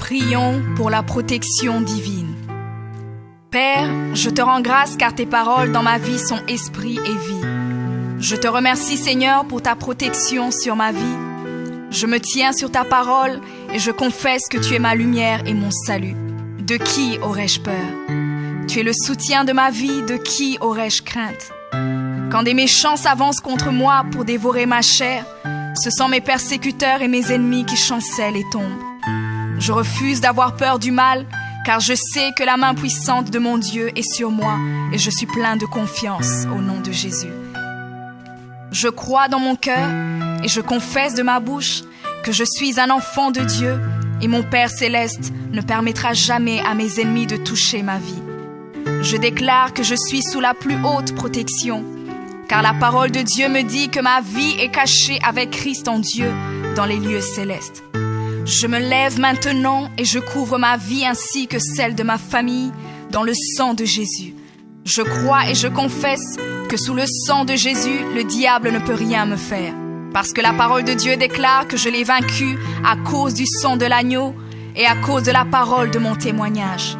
Prions pour la protection divine. Père, je te rends grâce car tes paroles dans ma vie sont esprit et vie. Je te remercie Seigneur pour ta protection sur ma vie. Je me tiens sur ta parole et je confesse que tu es ma lumière et mon salut. De qui aurais-je peur? Tu es le soutien de ma vie, de qui aurais-je crainte? Quand des méchants s'avancent contre moi pour dévorer ma chair, ce sont mes persécuteurs et mes ennemis qui chancellent et tombent. Je refuse d'avoir peur du mal, car je sais que la main puissante de mon Dieu est sur moi et je suis plein de confiance au nom de Jésus. Je crois dans mon cœur et je confesse de ma bouche que je suis un enfant de Dieu et mon Père céleste ne permettra jamais à mes ennemis de toucher ma vie. Je déclare que je suis sous la plus haute protection, car la parole de Dieu me dit que ma vie est cachée avec Christ en Dieu dans les lieux célestes. Je me lève maintenant et je couvre ma vie ainsi que celle de ma famille dans le sang de Jésus. Je crois et je confesse que sous le sang de Jésus, le diable ne peut rien me faire. Parce que la parole de Dieu déclare que je l'ai vaincu à cause du sang de l'agneau et à cause de la parole de mon témoignage.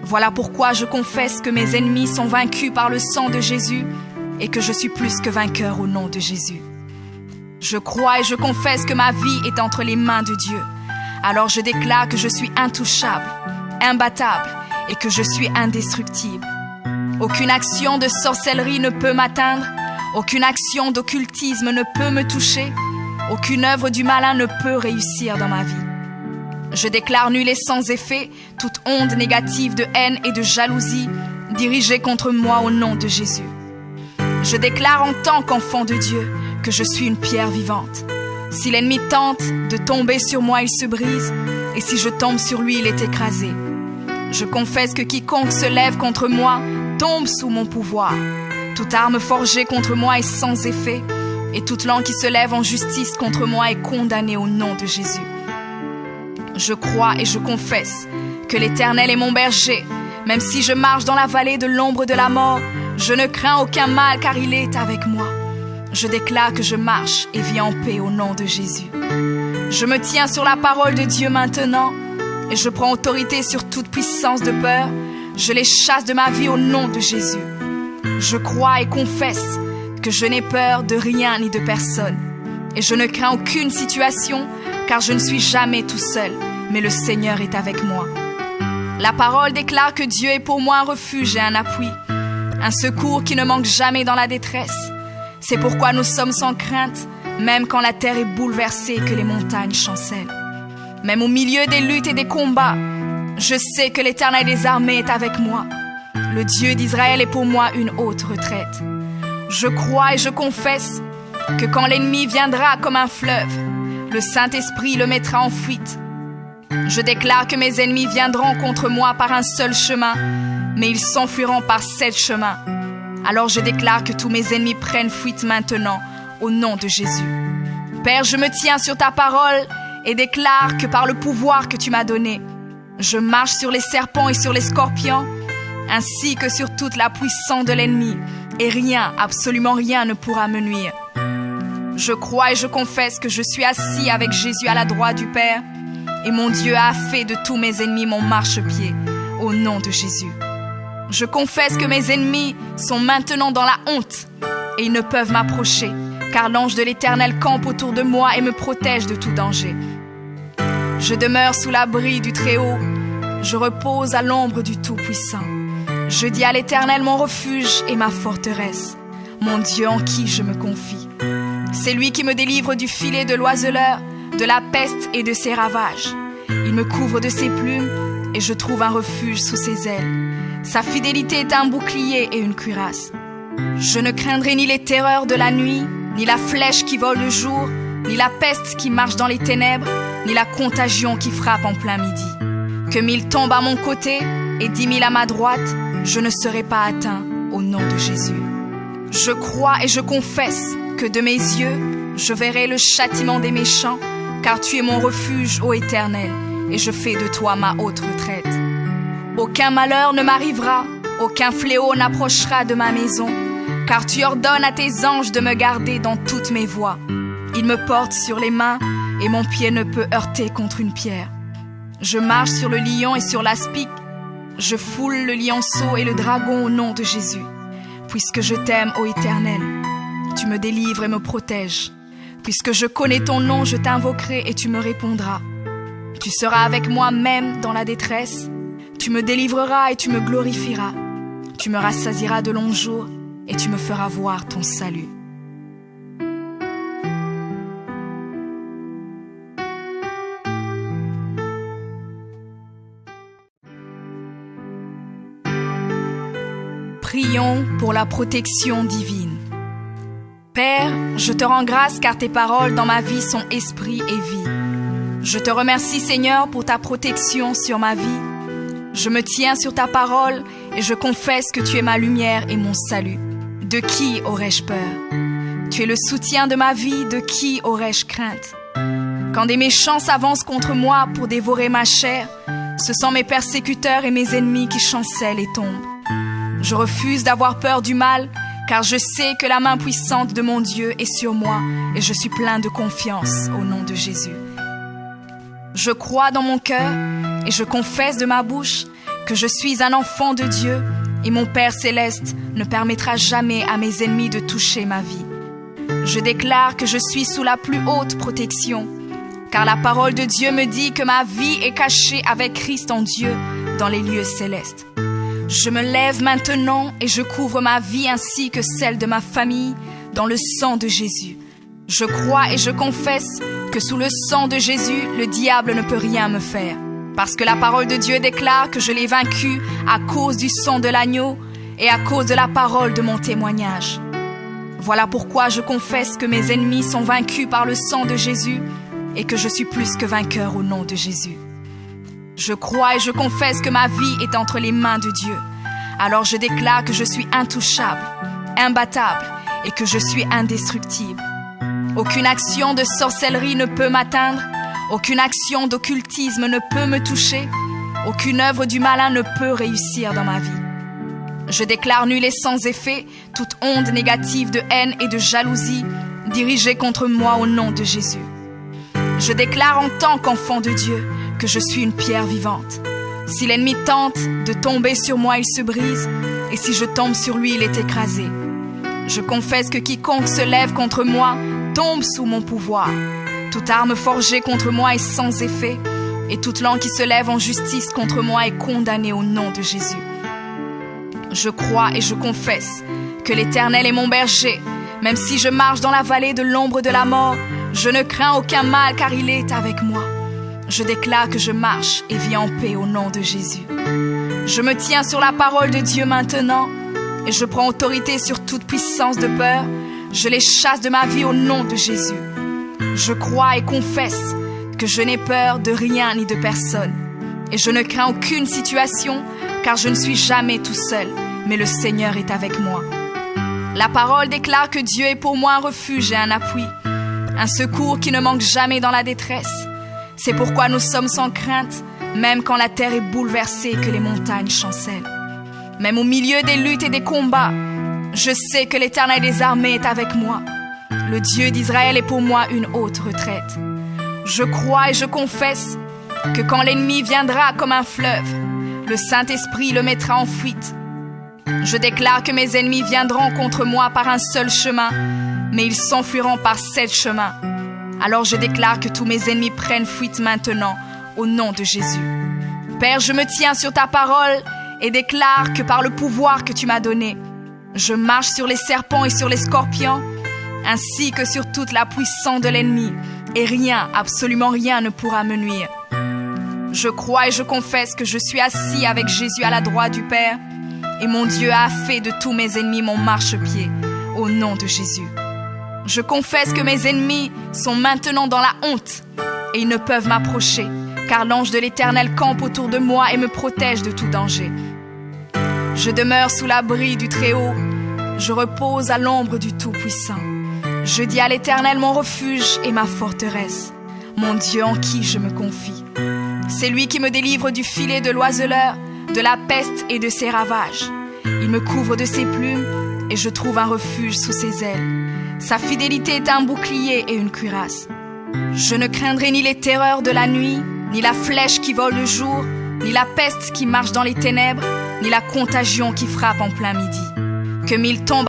Voilà pourquoi je confesse que mes ennemis sont vaincus par le sang de Jésus et que je suis plus que vainqueur au nom de Jésus. Je crois et je confesse que ma vie est entre les mains de Dieu. Alors je déclare que je suis intouchable, imbattable et que je suis indestructible. Aucune action de sorcellerie ne peut m'atteindre, aucune action d'occultisme ne peut me toucher, aucune œuvre du malin ne peut réussir dans ma vie. Je déclare nul et sans effet toute onde négative de haine et de jalousie dirigée contre moi au nom de Jésus. Je déclare en tant qu'enfant de Dieu que je suis une pierre vivante. Si l'ennemi tente de tomber sur moi, il se brise, et si je tombe sur lui, il est écrasé. Je confesse que quiconque se lève contre moi tombe sous mon pouvoir. Toute arme forgée contre moi est sans effet, et toute langue qui se lève en justice contre moi est condamnée au nom de Jésus. Je crois et je confesse que l'Éternel est mon berger. Même si je marche dans la vallée de l'ombre de la mort, je ne crains aucun mal car il est avec moi. Je déclare que je marche et vis en paix au nom de Jésus. Je me tiens sur la parole de Dieu maintenant et je prends autorité sur toute puissance de peur. Je les chasse de ma vie au nom de Jésus. Je crois et confesse que je n'ai peur de rien ni de personne. Et je ne crains aucune situation car je ne suis jamais tout seul, mais le Seigneur est avec moi. La parole déclare que Dieu est pour moi un refuge et un appui, un secours qui ne manque jamais dans la détresse. C'est pourquoi nous sommes sans crainte, même quand la terre est bouleversée et que les montagnes chancellent. Même au milieu des luttes et des combats, je sais que l'Éternel des armées est avec moi. Le Dieu d'Israël est pour moi une haute retraite. Je crois et je confesse que quand l'ennemi viendra comme un fleuve, le Saint-Esprit le mettra en fuite. Je déclare que mes ennemis viendront contre moi par un seul chemin, mais ils s'enfuiront par 7 chemins. Alors je déclare que tous mes ennemis prennent fuite maintenant, au nom de Jésus. Père, je me tiens sur ta parole et déclare que par le pouvoir que tu m'as donné, je marche sur les serpents et sur les scorpions, ainsi que sur toute la puissance de l'ennemi, et rien, absolument rien ne pourra me nuire. Je crois et je confesse que je suis assis avec Jésus à la droite du Père, et mon Dieu a fait de tous mes ennemis mon marchepied, au nom de Jésus. Je confesse que mes ennemis sont maintenant dans la honte, et ils ne peuvent m'approcher, car l'ange de l'Éternel campe autour de moi et me protège de tout danger. Je demeure sous l'abri du Très-Haut, je repose à l'ombre du Tout-Puissant. Je dis à l'Éternel mon refuge et ma forteresse, mon Dieu en qui je me confie. C'est lui qui me délivre du filet de l'oiseleur, de la peste et de ses ravages. Il me couvre de ses plumes et je trouve un refuge sous ses ailes. Sa fidélité est un bouclier et une cuirasse. Je ne craindrai ni les terreurs de la nuit, ni la flèche qui vole le jour, ni la peste qui marche dans les ténèbres, ni la contagion qui frappe en plein midi. Que 1000 tombent à mon côté et 10 000 à ma droite, je ne serai pas atteint au nom de Jésus. Je crois et je confesse que de mes yeux, je verrai le châtiment des méchants, car tu es mon refuge, ô Éternel, et je fais de toi ma haute retraite. Aucun malheur ne m'arrivera, aucun fléau n'approchera de ma maison, car tu ordonnes à tes anges de me garder dans toutes mes voies. Ils me portent sur les mains, et mon pied ne peut heurter contre une pierre. Je marche sur le lion et sur l'aspic. Je foule le lionceau et le dragon au nom de Jésus. Puisque je t'aime, ô Éternel, tu me délivres et me protèges. Puisque je connais ton nom, je t'invoquerai et tu me répondras. Tu seras avec moi même dans la détresse. Tu me délivreras et tu me glorifieras. Tu me rassasieras de longs jours et tu me feras voir ton salut. Prions pour la protection divine. Père, je te rends grâce car tes paroles dans ma vie sont esprit et vie. Je te remercie Seigneur pour ta protection sur ma vie. Je me tiens sur ta parole et je confesse que tu es ma lumière et mon salut. De qui aurais-je peur? Tu es le soutien de ma vie, de qui aurais-je crainte? Quand des méchants s'avancent contre moi pour dévorer ma chair, ce sont mes persécuteurs et mes ennemis qui chancellent et tombent. Je refuse d'avoir peur du mal, car je sais que la main puissante de mon Dieu est sur moi et je suis plein de confiance au nom de Jésus. Je crois dans mon cœur et je confesse de ma bouche que je suis un enfant de Dieu et mon Père céleste ne permettra jamais à mes ennemis de toucher ma vie. Je déclare que je suis sous la plus haute protection, car la parole de Dieu me dit que ma vie est cachée avec Christ en Dieu dans les lieux célestes. Je me lève maintenant et je couvre ma vie ainsi que celle de ma famille dans le sang de Jésus. Je crois et je confesse que sous le sang de Jésus, le diable ne peut rien me faire. Parce que la parole de Dieu déclare que je l'ai vaincu à cause du sang de l'agneau et à cause de la parole de mon témoignage. Voilà pourquoi je confesse que mes ennemis sont vaincus par le sang de Jésus et que je suis plus que vainqueur au nom de Jésus. Je crois et je confesse que ma vie est entre les mains de Dieu. Alors je déclare que je suis intouchable, imbattable et que je suis indestructible. Aucune action de sorcellerie ne peut m'atteindre, aucune action d'occultisme ne peut me toucher, aucune œuvre du malin ne peut réussir dans ma vie. Je déclare nul et sans effet toute onde négative de haine et de jalousie dirigée contre moi au nom de Jésus. Je déclare en tant qu'enfant de Dieu que je suis une pierre vivante. Si l'ennemi tente de tomber sur moi, il se brise, et si je tombe sur lui, il est écrasé. Je confesse que quiconque se lève contre moi tombe sous mon pouvoir. Toute arme forgée contre moi est sans effet, et toute langue qui se lève en justice contre moi est condamnée au nom de Jésus. Je crois et je confesse que l'Éternel est mon berger. Même si je marche dans la vallée de l'ombre de la mort, je ne crains aucun mal car il est avec moi. Je déclare que je marche et vis en paix au nom de Jésus. Je me tiens sur la parole de Dieu maintenant et je prends autorité sur toute puissance de peur. Je les chasse de ma vie au nom de Jésus. Je crois et confesse que je n'ai peur de rien ni de personne. Et je ne crains aucune situation car je ne suis jamais tout seul, mais le Seigneur est avec moi. La parole déclare que Dieu est pour moi un refuge et un appui, un secours qui ne manque jamais dans la détresse. C'est pourquoi nous sommes sans crainte, même quand la terre est bouleversée et que les montagnes chancellent. Même au milieu des luttes et des combats, je sais que l'Éternel des armées est avec moi. Le Dieu d'Israël est pour moi une haute retraite. Je crois et je confesse que quand l'ennemi viendra comme un fleuve, le Saint-Esprit le mettra en fuite. Je déclare que mes ennemis viendront contre moi par un seul chemin, mais ils s'enfuiront par 7 chemins. Alors je déclare que tous mes ennemis prennent fuite maintenant, au nom de Jésus. Père, je me tiens sur ta parole et déclare que par le pouvoir que tu m'as donné, je marche sur les serpents et sur les scorpions, ainsi que sur toute la puissance de l'ennemi, et rien, absolument rien ne pourra me nuire. Je crois et je confesse que je suis assis avec Jésus à la droite du Père, et mon Dieu a fait de tous mes ennemis mon marchepied, au nom de Jésus. Je confesse que mes ennemis sont maintenant dans la honte, et ils ne peuvent m'approcher, car l'ange de l'Éternel campe autour de moi et me protège de tout danger. Je demeure sous l'abri du Très-Haut, je repose à l'ombre du Tout-Puissant. Je dis à l'Éternel mon refuge et ma forteresse, mon Dieu en qui je me confie. C'est lui qui me délivre du filet de l'oiseleur, de la peste et de ses ravages. Il me couvre de ses plumes et je trouve un refuge sous ses ailes. Sa fidélité est un bouclier et une cuirasse. Je ne craindrai ni les terreurs de la nuit, ni la flèche qui vole le jour, ni la peste qui marche dans les ténèbres, ni la contagion qui frappe en plein midi. Que 1000 tombent